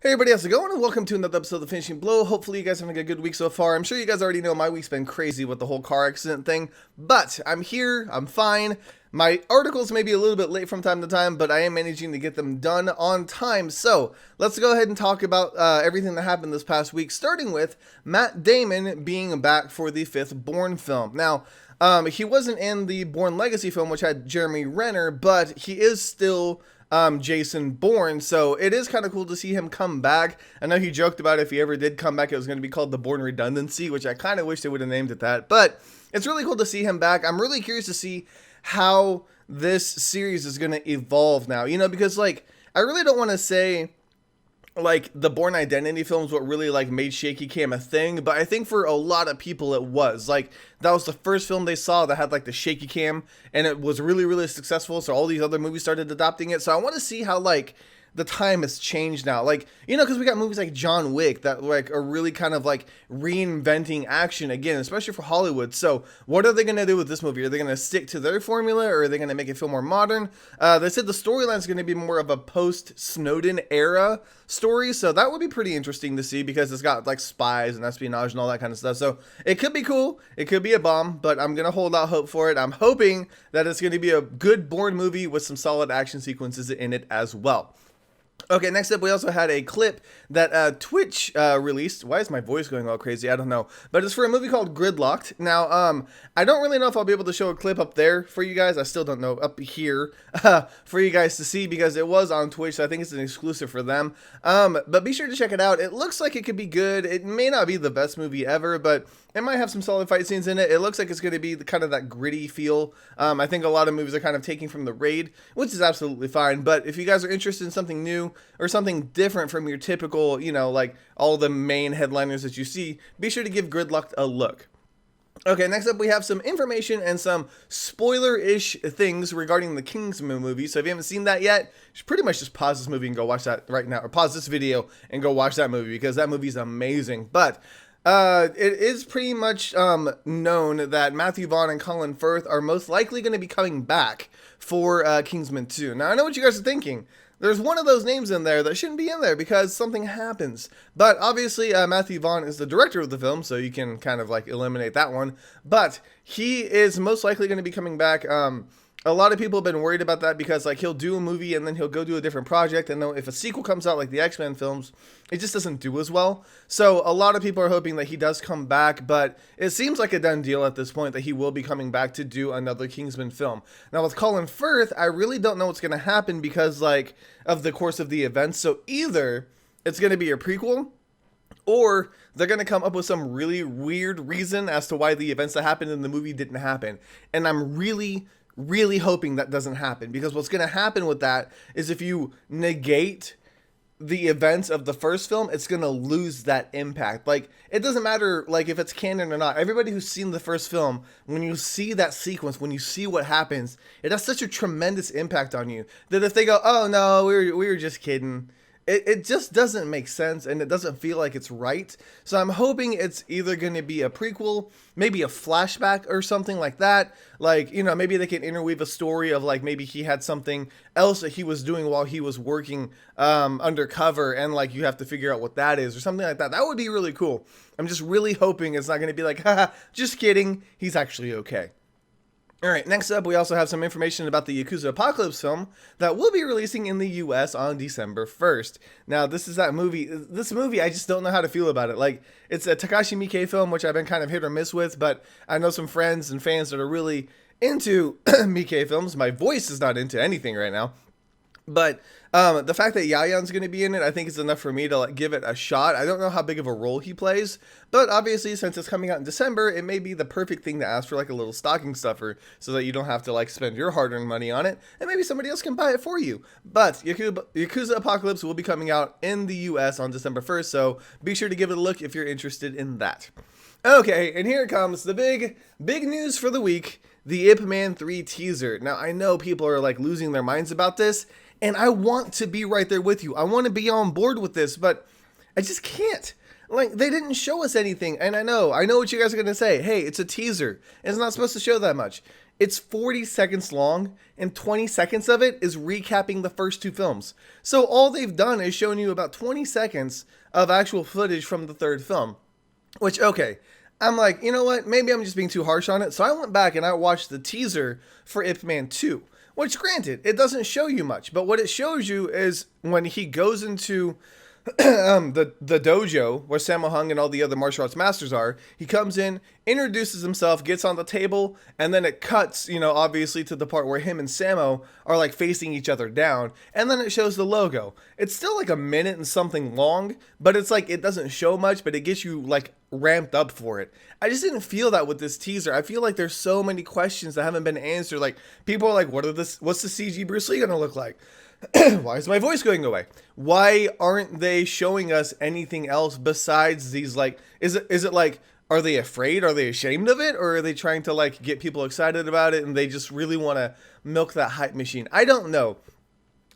Hey everybody, how's it going? And welcome to another episode of The Finishing Blow. Hopefully you guys are having a good week so far. I'm sure you guys already know my week's been crazy with the whole car accident thing, but I'm here, I'm fine. My articles may be a little bit late from time to time, but I am managing to get them done on time. So let's go ahead and talk about everything that happened this past week, starting with Matt Damon being back for the fifth Bourne film. Now, he wasn't in the Bourne Legacy film, which had Jeremy Renner, but he is still Jason Bourne, so it is kind of cool to see him come back. I know he joked about if he ever did come back, it was going to be called the Bourne Redundancy, which I kind of wish they would have named it that, but it's really cool to see him back. I'm really curious to see how this series is going to evolve now, because, I really don't want to say the Bourne Identity films what really made shaky cam a thing, but I think for a lot of people it was that was the first film they saw that had the shaky cam, and it was really, really successful, so all these other movies started adopting it. So I want to see how the time has changed now, because we got movies like John Wick that are really kind of reinventing action again, especially for Hollywood. So what are they going to do with this movie? Are they going to stick to their formula, or are they going to make it feel more modern? They said the storyline is going to be more of a post-Snowden era story, so that would be pretty interesting to see, because it's got spies and espionage and all that kind of stuff. So it could be cool, it could be a bomb, but I'm going to hold out hope for it. I'm hoping that it's going to be a good Bourne movie with some solid action sequences in it as well. Okay, next up, we also had a clip that Twitch released. Why is my voice going all crazy? I don't know. But it's for a movie called Gridlocked. Now, I don't really know if I'll be able to show a clip up there for you guys. I still don't know up here for you guys to see, because it was on Twitch, so I think it's an exclusive for them. But be sure to check it out. It looks like it could be good. It may not be the best movie ever, but it might have some solid fight scenes in it. It looks like it's going to be kind of that gritty feel. I think a lot of movies are kind of taking from The Raid, which is absolutely fine. But if you guys are interested in something new or something different from your typical, all the main headliners that you see, be sure to give Gridlocked a look. Okay, next up we have some information and some spoiler-ish things regarding the Kingsman movie. So if you haven't seen that yet, you should pretty much just pause this movie and go watch that right now. Or pause this video and go watch that movie, because that movie's amazing. But it is pretty much known that Matthew Vaughn and Colin Firth are most likely going to be coming back for Kingsman 2. Now, I know what you guys are thinking. There's one of those names in there that shouldn't be in there because something happens. But obviously, Matthew Vaughn is the director of the film, so you can kind of eliminate that one. But he is most likely going to be coming back. A lot of people have been worried about that, because he'll do a movie and then he'll go do a different project, and then if a sequel comes out like the X-Men films, it just doesn't do as well. So a lot of people are hoping that he does come back, but it seems like a done deal at this point that he will be coming back to do another Kingsman film. Now with Colin Firth, I really don't know what's going to happen because of the course of the events. So either it's going to be a prequel, or they're going to come up with some really weird reason as to why the events that happened in the movie didn't happen. And I'm really hoping that doesn't happen, because what's going to happen with that is if you negate the events of the first film, it's going to lose that impact. It doesn't matter if it's canon or not. Everybody who's seen the first film, when you see that sequence, when you see what happens, it has such a tremendous impact on you that if they go, oh no, we were just kidding, it just doesn't make sense, and it doesn't feel like it's right. So I'm hoping it's either going to be a prequel, maybe a flashback or something like that. Maybe they can interweave a story of maybe he had something else that he was doing while he was working undercover, and you have to figure out what that is or something like that. That would be really cool. I'm just really hoping it's not going to be haha, just kidding, he's actually okay. Alright, next up we also have some information about the Yakuza Apocalypse film that will be releasing in the US on December 1st. Now, this is that movie. This movie, I just don't know how to feel about it. It's a Takashi Miike film, which I've been kind of hit or miss with, but I know some friends and fans that are really into Miike films. My voice is not into anything right now. But the fact that Yayan's going to be in it, I think is enough for me to give it a shot. I don't know how big of a role he plays, but obviously since it's coming out in December, it may be the perfect thing to ask for a little stocking stuffer, so that you don't have to spend your hard-earned money on it, and maybe somebody else can buy it for you. But Yakuza Apocalypse will be coming out in the US on December 1st, so be sure to give it a look if you're interested in that. Okay, and here comes the big news for the week, the Ape Man 3 teaser. Now, I know people are losing their minds about this, and I want to be right there with you. I want to be on board with this, but I just can't. They didn't show us anything, and I know what you guys are going to say. Hey, it's a teaser. It's not supposed to show that much. It's 40 seconds long, and 20 seconds of it is recapping the first two films. So all they've done is shown you about 20 seconds of actual footage from the third film. Which, okay, I'm like, you know what? Maybe I'm just being too harsh on it. So I went back and I watched the teaser for Ape Man 2. Which, granted, it doesn't show you much. But what it shows you is when he goes into the dojo where Sammo Hung and all the other martial arts masters are, he comes in, introduces himself, gets on the table, and then it cuts, obviously to the part where him and Sammo are like facing each other down, and then it shows the logo. It's still like a minute and something long, but it's like it doesn't show much, but it gets you like ramped up for it. I just didn't feel that with this teaser. I feel like there's so many questions that haven't been answered. Like, people are like, what's the CG Bruce Lee gonna look like? Why is my voice going away? Why aren't they showing us anything else besides these, like, is it like, are they afraid? Are they ashamed of it? Or are they trying to like get people excited about it and they just really want to milk that hype machine? I don't know.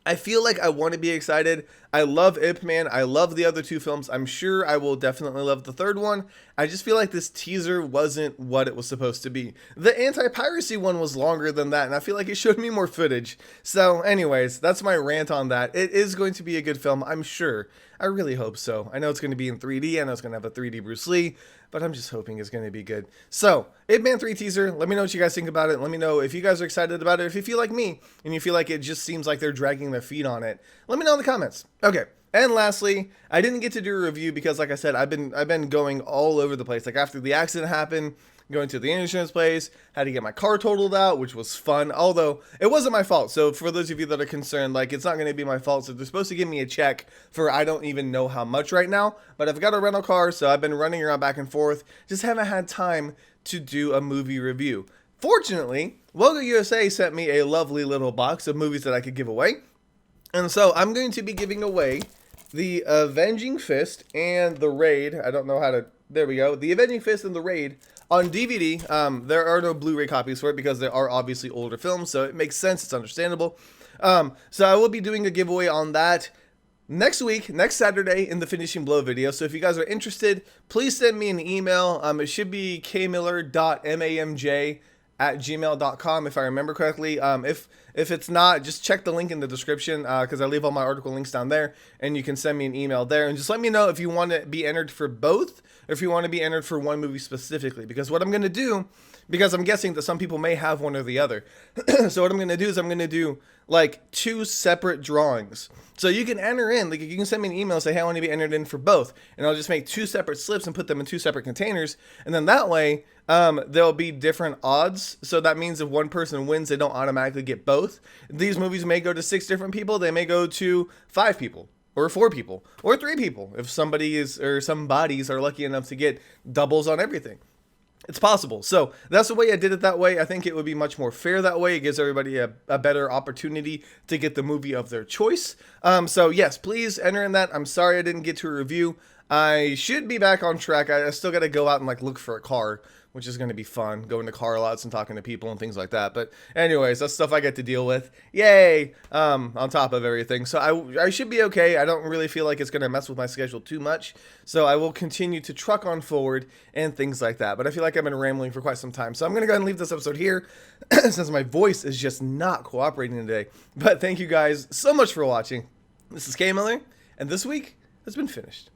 I feel like I want to be excited. I love Ape Man. I love the other two films. I'm sure I will definitely love the third one. I just feel like this teaser wasn't what it was supposed to be. The anti-piracy one was longer than that, and I feel like it showed me more footage. So anyways, that's my rant on that. It is going to be a good film, I'm sure. I really hope so. I know it's going to be in 3D. I know it's going to have a 3D Bruce Lee, but I'm just hoping it's going to be good. So, Ape Man 3 teaser, let me know what you guys think about it. Let me know if you guys are excited about it. If you feel like me, and you feel like it just seems like they're dragging their feet on it, let me know in the comments. Okay, and lastly, I didn't get to do a review because, like I said, I've been going all over the place. Like, after the accident happened, going to the insurance place, had to get my car totaled out, which was fun, although it wasn't my fault. So for those of you that are concerned, like, it's not going to be my fault. So they're supposed to give me a check for I don't even know how much right now, but I've got a rental car, so I've been running around back and forth, just haven't had time to do a movie review. Fortunately, Wogo USA sent me a lovely little box of movies that I could give away, and so I'm going to be giving away the Avenging Fist and the Raid. I don't know how to, there we go, the Avenging Fist and the Raid on DVD. There are no Blu-ray copies for it because they are obviously older films, so it makes sense, it's understandable. So I will be doing a giveaway on that next week, next Saturday, in the Finishing Blow video. So if you guys are interested, please send me an email. It should be kmiller.mamj@gmail.com if I remember correctly. If it's not, just check the link in the description because I leave all my article links down there, and you can send me an email there, and just let me know if you want to be entered for both or if you want to be entered for one movie specifically, because what I'm going to do, because I'm guessing that some people may have one or the other, so what I'm going to do is I'm going to do like 2 separate drawings. So you can enter in, like, you can send me an email and say, hey, I want to be entered in for both, and I'll just make 2 separate slips and put them in 2 separate containers, and then that way there'll be different odds. So that means if one person wins, they don't automatically get both. These movies may go to 6 different people. They may go to 5 people or 4 people or 3 people if somebody is, or some bodies are lucky enough to get doubles on everything. It's possible. So that's the way I did it that way. I think it would be much more fair that way. It gives everybody a better opportunity to get the movie of their choice. So yes, please enter in that. I'm sorry I didn't get to a review. I should be back on track. I still got to go out and like look for a car, which is going to be fun, going to car lots and talking to people and things like that. But anyways, that's stuff I get to deal with. Yay! On top of everything. So I should be okay. I don't really feel like it's going to mess with my schedule too much. So I will continue to truck on forward and things like that. But I feel like I've been rambling for quite some time. So I'm going to go ahead and leave this episode here since my voice is just not cooperating today. But thank you guys so much for watching. This is K Miller, and this week has been finished.